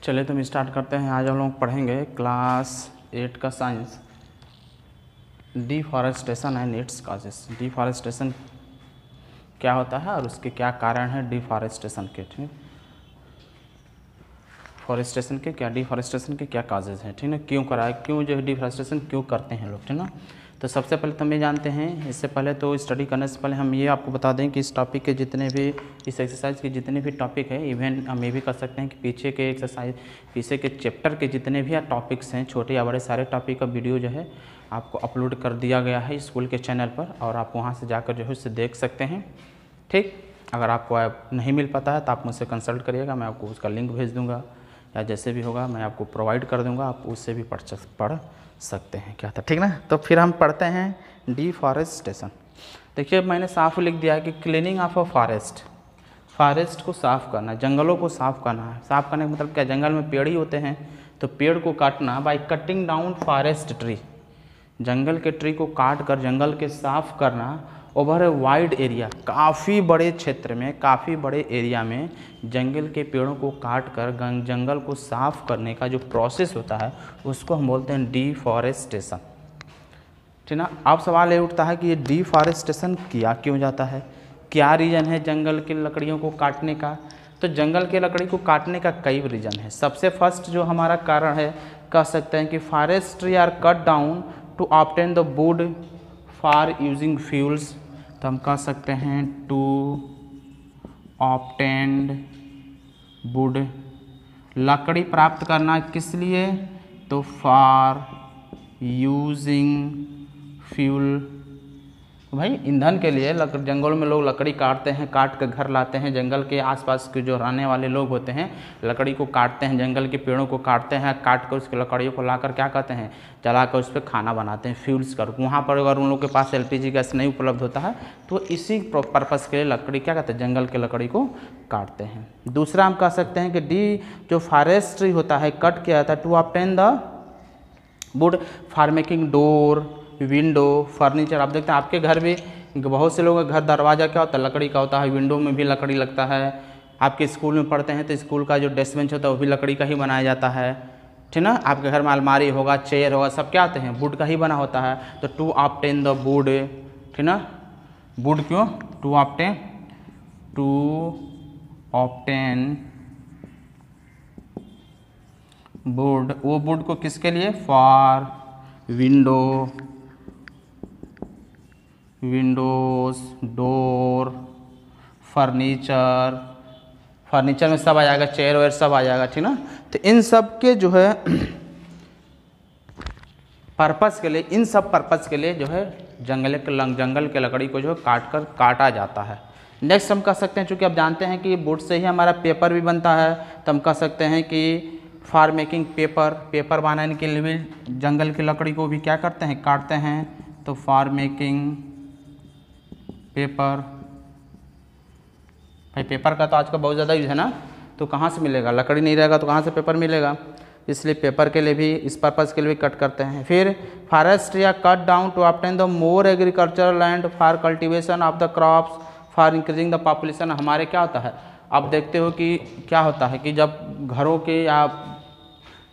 चलिए तो हम स्टार्ट करते हैं। आज हम लोग पढ़ेंगे क्लास 8 का science, deforestation and it's causes. Deforestation क्या होता है और उसके क्या कारण है डिफॉरेस्टेशन के, ठीक, फॉरेस्टेशन के क्या, डिफॉरेस्टेशन के क्या काजेज़ हैं, ठीक ना, क्यों करा है, क्यों जो है डिफॉरेस्टेशन क्यों करते हैं लोग, ठीक ना। तो सबसे पहले तो हम ये जानते हैं, इससे पहले तो स्टडी करने से पहले हम ये आपको बता दें कि इस टॉपिक के जितने भी, इस एक्सरसाइज के जितने भी टॉपिक है, इवन हम ये भी कर सकते हैं कि पीछे के एक्सरसाइज, पीछे के चैप्टर के जितने भी टॉपिक्स हैं, छोटे या बड़े सारे टॉपिक का वीडियो जो है आपको अपलोड कर दिया गया है स्कूल के चैनल पर, और आप वहाँ से जाकर जो है उससे देख सकते हैं, ठीक। अगर आपको नहीं मिल पाता है तो आप मुझसे कंसल्ट करिएगा, मैं आपको उसका लिंक भेज दूँगा या जैसे भी होगा मैं आपको प्रोवाइड कर दूंगा, आप उससे भी पढ़ सकते हैं, क्या था, ठीक ना। तो फिर हम पढ़ते हैं डिफॉरेस्टेशन। देखिए मैंने साफ लिख दिया है कि cleaning of a forest, forest को साफ़ करना, जंगलों को साफ़ करना है। साफ़ करने का मतलब क्या, जंगल में पेड़ ही होते हैं तो पेड़ को काटना, by cutting down forest tree, जंगल के ट्री को काट कर जंगल के साफ़ करना ओवर ए वाइड एरिया, काफ़ी बड़े क्षेत्र में, काफ़ी बड़े एरिया में जंगल के पेड़ों को काट कर जंगल को साफ़ करने का जो प्रोसेस होता है उसको हम बोलते हैं डिफॉरेस्टेशन, ठीक ना। अब सवाल ये उठता है कि ये डिफॉरेस्टेशन किया क्यों जाता है, क्या रीज़न है जंगल की लकड़ियों को काटने का। तो जंगल के लकड़ी को काटने का कई रीज़न है। सबसे फर्स्ट जो हमारा कारण है, कह सकते हैं कि forest tree are cut down to obtain the wood for using fuels, तो हम कह सकते हैं टू ऑब्टेन्ड वुड, लकड़ी प्राप्त करना किस लिए, तो फॉर यूजिंग फ्यूल, भाई ईंधन के लिए। जंगलों में लोग लकड़ी काटते हैं, काट कर घर लाते हैं, जंगल के आसपास के जो रहने वाले लोग होते हैं लकड़ी को काटते हैं, जंगल के पेड़ों को काटते हैं, काट कर उसके लकड़ियों को लाकर क्या कहते हैं, जला कर उस पर खाना बनाते हैं, फ्यूल्स कर। वहाँ पर अगर उन लोग के पास LPG गैस नहीं उपलब्ध होता है तो इसी पर्पज़ के लिए लकड़ी क्या कहते हैं, जंगल के लकड़ी को काटते हैं। दूसरा हम कह सकते हैं कि जो फॉरेस्ट्री होता है कट किया जाता है to obtain the wood for making door, window, furniture. आप देखते हैं आपके घर भी, बहुत से लोगों का घर दरवाज़ा क्या होता है, लकड़ी का होता है, विंडो में भी लकड़ी लगता है। आपके स्कूल में पढ़ते हैं तो स्कूल का जो डेस्क बेंच होता है वो भी लकड़ी का ही बनाया जाता है, ठीक ना। आपके घर में अलमारी होगा, चेयर होगा, सब क्या आते हैं, वुड का ही बना होता है। तो टू ऑब्टेन द वुड, ठीक ना, वुड क्यों, टू ऑब्टेन वुड, वो वुड को किसके लिए, for Windows, door, furniture, furniture में सब आ जाएगा, चेयर वेयर सब आ जाएगा, ठीक ना। तो इन सब के जो है पर्पस के लिए, इन सब पर्पस के लिए जो है जंगल के लकड़ी को जो है काटा जाता है। नेक्स्ट हम कह सकते हैं, चूँकि आप जानते हैं कि वुड से ही हमारा पेपर भी बनता है, तो हम कह सकते हैं कि फॉर मेकिंग पेपर बनाने के लिए भी जंगल की लकड़ी को भी क्या करते हैं, काटते हैं। तो फॉर मेकिंग पेपर, भाई पेपर का तो आजकल बहुत ज़्यादा यूज है ना, तो कहाँ से मिलेगा, लकड़ी नहीं रहेगा तो कहाँ से पेपर मिलेगा, इसलिए पेपर के लिए भी, इस पर्पज़ के लिए भी कट करते हैं। फिर फॉरेस्ट या cut down to obtain the more agricultural land for cultivation of the crops for increasing the population. हमारे क्या होता है, आप देखते हो कि क्या होता है कि जब घरों के या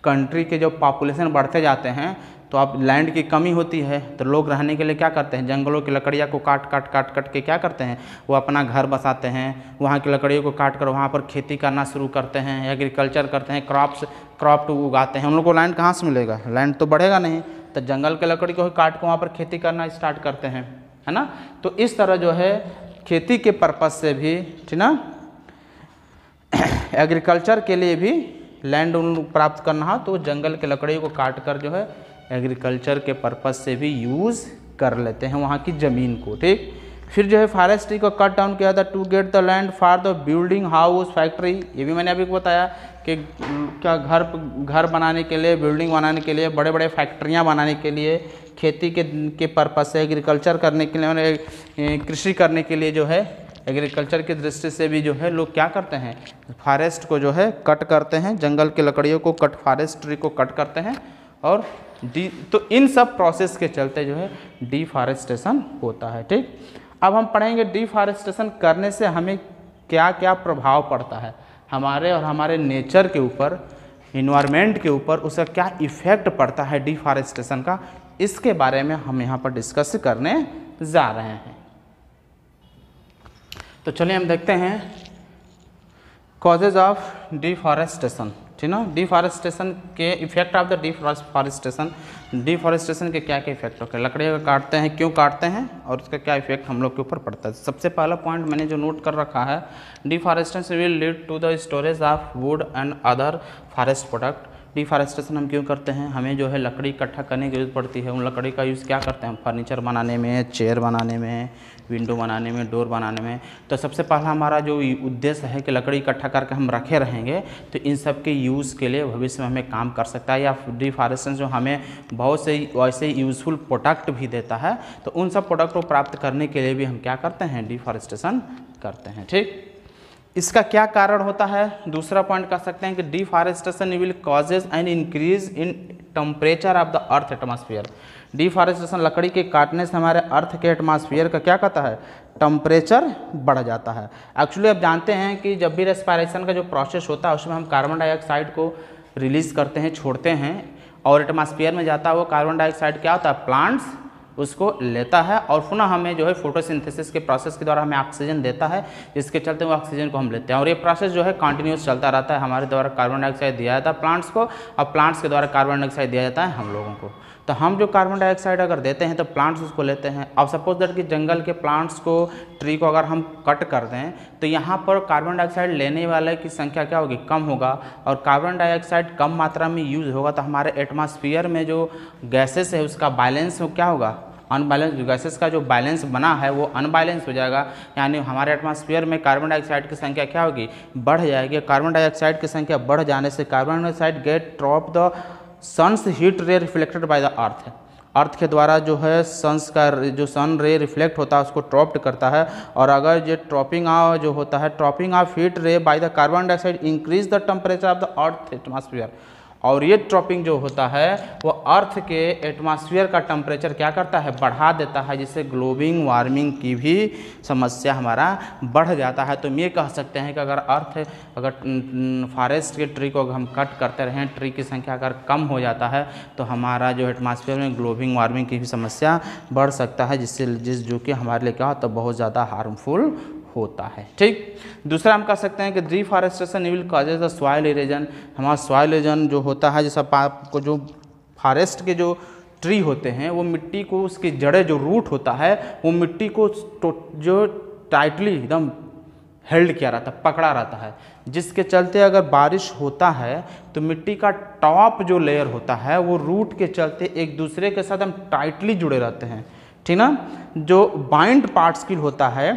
कंट्री के जब पॉपुलेशन बढ़ते जाते हैं तो अब लैंड की कमी होती है, तो लोग रहने के लिए क्या करते हैं, जंगलों की लकड़ियाँ को काट के क्या करते हैं, वो अपना घर बसाते हैं, वहाँ की लकड़ियों को काट कर वहाँ पर खेती करना शुरू करते हैं, एग्रीकल्चर करते हैं, क्रॉप उगाते हैं। उन लोगों को लैंड कहाँ से मिलेगा, लैंड तो बढ़ेगा नहीं, तो जंगल के लकड़ी को ही काट कर वहाँ पर खेती करना स्टार्ट करते हैं, है ना। तो इस तरह जो है खेती के पर्पज़ से भी, ठीक ना, एग्रीकल्चर के लिए भी लैंड प्राप्त करना हो तो जंगल के लकड़ी को काट कर जो है एग्रीकल्चर के पर्पज़ से भी यूज़ कर लेते हैं वहाँ की ज़मीन को, ठीक। फिर जो है फॉरेस्ट्री को कट डाउन किया था to get the land for the building house factory. ये भी मैंने अभी बताया कि क्या घर बनाने के लिए, बिल्डिंग बनाने के लिए, बड़े बड़े फैक्ट्रियाँ बनाने के लिए, खेती के पर्पज़ से, एग्रीकल्चर करने के लिए, कृषि करने के लिए जो है एग्रीकल्चर की दृष्टि से भी जो है लोग क्या करते हैं, फॉरेस्ट को जो है कट करते हैं, जंगल के लकड़ियों को फॉरेस्ट्री को कट करते हैं। और तो इन सब प्रोसेस के चलते जो है डिफॉरेस्टेशन होता है, ठीक। अब हम पढ़ेंगे डिफॉरेस्टेशन करने से हमें क्या क्या प्रभाव पड़ता है हमारे और हमारे नेचर के ऊपर, इन्वायरमेंट के ऊपर उसका क्या इफेक्ट पड़ता है डिफॉरेस्टेशन का, इसके बारे में हम यहाँ पर डिस्कस करने जा रहे हैं। तो चलिए हम देखते हैं कॉजेज ऑफ डिफॉरेस्टेशन, ठीक ना। डिफॉरेस्टेशन के इफेक्ट ऑफ द डिफॉरेस्टेशन के क्या क्या इफेक्ट होते हैं, लकड़ी अगर काटते हैं क्यों काटते हैं और उसका क्या इफेक्ट हम लोग के ऊपर पड़ता है। सबसे पहला पॉइंट मैंने जो नोट कर रखा है, deforestation will lead to the storage of wood and other forest product. Deforestation हम क्यों करते हैं, हमें जो है लकड़ी इकट्ठा करने की जरूरत पड़ती है। उन लकड़ी का यूज़ क्या करते हैं हम, फर्नीचर बनाने में, चेयर बनाने में, विंडो बनाने में, डोर बनाने में। तो सबसे पहला हमारा जो उद्देश्य है कि लकड़ी इकट्ठा करके हम रखे रहेंगे तो इन सब के यूज़ के लिए भविष्य में हमें काम कर सकता है। या डिफॉरेस्टेशन जो हमें बहुत से वैसे यूज़फुल प्रोडक्ट भी देता है, तो उन सब प्रोडक्ट को प्राप्त करने के लिए भी हम क्या करते हैं, डिफॉरेस्टेशन करते हैं, ठीक। इसका क्या कारण होता है, दूसरा पॉइंट कह सकते हैं कि deforestation will causes an increase in temperature of the earth atmosphere. Deforestation लकड़ी के काटने से हमारे अर्थ के एटमॉस्फेयर का क्या कहता है, टेम्परेचर बढ़ जाता है। एक्चुअली आप जानते हैं कि जब भी रेस्पिरेशन का जो प्रोसेस होता है उसमें हम कार्बन डाइऑक्साइड को रिलीज़ करते हैं, छोड़ते हैं, और एटमॉस्फेयर में जाता है वो कार्बन डाइऑक्साइड क्या होता है, प्लांट्स उसको लेता है और पुनः हमें जो है फोटोसिंथेसिस के प्रोसेस के द्वारा हमें ऑक्सीजन देता है, जिसके चलते वो ऑक्सीजन को हम लेते हैं। और ये प्रोसेस जो है कंटिन्यूस चलता रहता है। हमारे द्वारा कार्बन डाइऑक्साइड दिया जाता है प्लांट्स को, और प्लांट्स के द्वारा कार्बन डाइऑक्साइड दिया जाता है हम लोगों को। तो हम जो कार्बन डाइऑक्साइड अगर देते हैं तो प्लांट्स उसको लेते हैं। अब सपोज दैट कि जंगल के प्लांट्स को, ट्री को अगर हम कट कर दें तो यहाँ पर कार्बन डाइऑक्साइड लेने वाले की संख्या क्या होगी, कम होगा, और कार्बन डाइऑक्साइड कम मात्रा में यूज़ होगा तो हमारे एटमॉस्फेयर में जो गैसेस है उसका बैलेंस क्या होगा, अनबैलेंस। गैसेस का जो बैलेंस बना है वो अनबैलेंस हो जाएगा, यानी हमारे एटमॉस्फेयर में कार्बन डाइऑक्साइड की संख्या क्या होगी, बढ़ जाएगी। कार्बन डाइऑक्साइड की संख्या बढ़ जाने से carbon dioxide get trap the sun's heat ray reflected by the earth. Earth के द्वारा जो है सन्स का जो सन रे रिफ्लेक्ट होता है उसको ट्रॉप्ड करता है, और अगर ये ट्रॉपिंग जो होता है, ट्रॉपिंग ऑफ हीट रे by the carbon dioxide increase the temperature of the earth atmosphere. और ये ट्रॉपिंग जो होता है वो अर्थ के एटमॉस्फेयर का टेम्परेचर क्या करता है, बढ़ा देता है, जिससे ग्लोबल वार्मिंग की भी समस्या हमारा बढ़ जाता है। तो हम ये कह सकते हैं कि अगर फॉरेस्ट के ट्री को हम कट करते रहें, ट्री की संख्या अगर कम हो जाता है तो हमारा जो एटमॉस्फेयर में ग्लोबल वार्मिंग की भी समस्या बढ़ सकता है, जो कि हमारे लिए क्या होता है, बहुत ज़्यादा हार्मफुल होता है, ठीक। दूसरा हम कह सकते हैं कि deforestation will causes the soil erosion. हमारा सॉइल इरोजन जो होता है, जैसा आपको जो फॉरेस्ट के जो ट्री होते हैं वो मिट्टी को, उसकी जड़ें जो रूट होता है वो मिट्टी को जो टाइटली एकदम हेल्ड किया रहता है, पकड़ा रहता है, जिसके चलते अगर बारिश होता है तो मिट्टी का टॉप जो लेयर होता है वो रूट के चलते एक दूसरे के साथ हम टाइटली जुड़े रहते हैं, ठीक ना। जो बाइंड पार्टिकल होता है,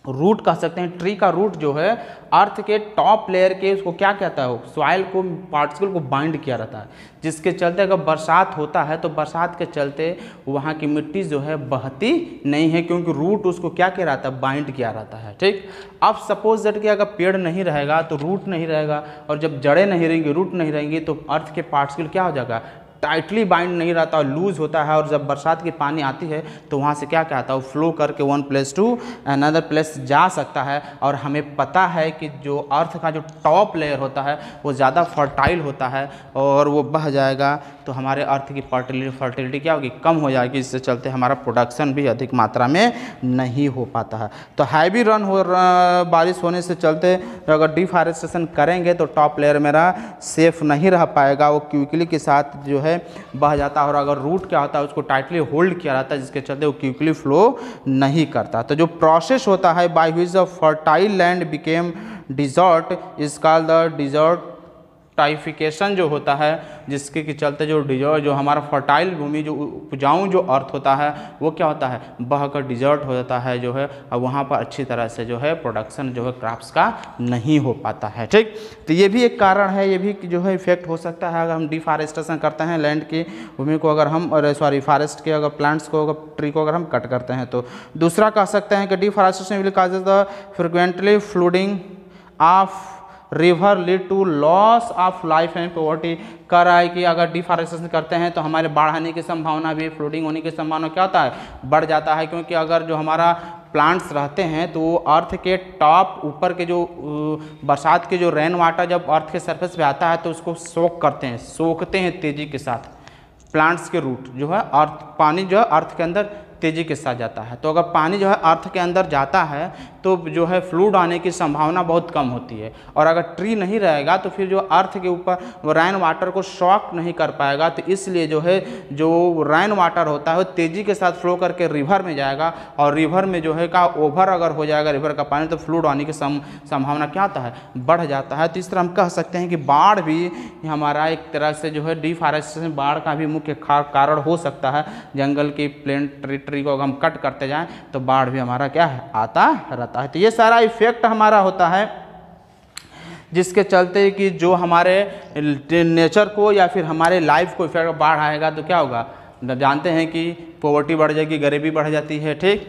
रूट कह सकते हैं, ट्री का रूट जो है अर्थ के टॉप लेयर के, उसको क्या कहता है, सॉइल को, पार्टिकल को बाइंड किया रहता है, जिसके चलते अगर बरसात होता है तो बरसात के चलते वहाँ की मिट्टी जो है बहती नहीं है, क्योंकि रूट उसको क्या किया रहता है, बाइंड किया रहता है, ठीक। अब सपोज दैट कि अगर पेड़ नहीं रहेगा तो रूट नहीं रहेगा, और जब जड़ें नहीं रहेंगी, रूट नहीं रहेंगी, तो अर्थ के पार्टिकल क्या हो जाएगा, टाइटली बाइंड नहीं रहता और लूज होता है, और जब बरसात की पानी आती है तो वहाँ से क्या कहता है, वो फ्लो करके one place to another place जा सकता है। और हमें पता है कि जो अर्थ का जो टॉप लेयर होता है वो ज़्यादा फर्टाइल होता है, और वो बह जाएगा तो हमारे अर्थ की फर्टिलिटी क्या होगी, कम हो जाएगी, इससे चलते हमारा प्रोडक्शन भी अधिक मात्रा में नहीं हो पाता है। तो हैवी बारिश होने से चलते अगर डिफॉरेस्टेशन करेंगे तो टॉप लेयर मेरा सेफ नहीं रह पाएगा, वो क्विकली के साथ जो है बह जाता है, और अगर रूट क्या होता है उसको टाइटली होल्ड किया रहता है, जिसके चलते वो क्विकली फ्लो नहीं करता। तो जो प्रोसेस होता है by which the fertile land became desert is called the desertification जो होता है, जिसके के चलते जो डिजर्ट, जो हमारा फर्टाइल भूमि, जो उपजाऊ जो अर्थ होता है वो क्या होता है, बहकर डिजर्ट हो जाता है जो है, और वहाँ पर अच्छी तरह से जो है प्रोडक्शन जो है क्रॉप्स का नहीं हो पाता है, ठीक। तो ये भी एक कारण है, ये भी जो है इफेक्ट हो सकता है अगर हम डिफॉरेस्टेशन करते हैं, लैंड की भूमि को अगर हम, फॉरेस्ट के अगर प्लांट्स को, अगर ट्री को अगर हम कट करते हैं तो। दूसरा कह सकते हैं कि deforestation will causes the frequently flooding of river lead to loss of life and poverty. कह रहा है कि अगर डिफॉरेस्टेशन करते हैं तो हमारे बाढ़ आने की संभावना भी, फ्लूडिंग होने की संभावना क्या होता है, बढ़ जाता है, क्योंकि अगर जो हमारा प्लांट्स रहते हैं तो वो अर्थ के टॉप ऊपर के जो बरसात के जो रेन वाटर जब अर्थ के सरफेस पे आता है तो उसको सोखते हैं तेज़ी के साथ। प्लांट्स के रूट जो है अर्थ, पानी जो है अर्थ के अंदर तेज़ी के साथ जाता है। तो अगर पानी जो है अर्थ के अंदर जाता है तो जो है फ्लूड आने की संभावना बहुत कम होती है। और अगर ट्री नहीं रहेगा तो फिर जो अर्थ के ऊपर रेन वाटर को शॉक नहीं कर पाएगा, तो इसलिए जो है जो रेन वाटर होता है वो तेज़ी के साथ फ्लो करके रिवर में जाएगा, और रिवर में जो है का ओवर अगर हो जाएगा रिवर का पानी तो फ्लूड आने की संभावना क्या होता है, बढ़ जाता है। तो इस तरह हम कह सकते हैं कि बाढ़ भी हमारा एक तरह से जो है डिफॉरेस्टेशन बाढ़ का भी मुख्य कारण हो सकता है। जंगल की प्लेन ट्री को अगर हम कट करते जाएं तो बाढ़ भी हमारा क्या है, आता रहता है। तो ये सारा इफेक्ट हमारा होता है जिसके चलते कि जो हमारे नेचर को या फिर हमारे लाइफ को इफेक्ट, बाढ़ आएगा तो क्या होगा, जानते हैं कि पॉवर्टी बढ़ जाएगी, गरीबी बढ़ जाती है, ठीक,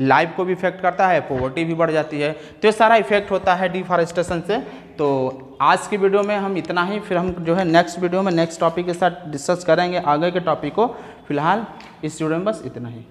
लाइफ को भी इफेक्ट करता है, पॉवर्टी भी बढ़ जाती है। तो ये सारा इफेक्ट होता है डिफॉरेस्टेशन से। तो आज की वीडियो में हम इतना ही, फिर हम जो है नेक्स्ट वीडियो में नेक्स्ट टॉपिक के साथ डिस्कस करेंगे आगे के टॉपिक को। फिलहाल इस वीडियो में बस इतना ही।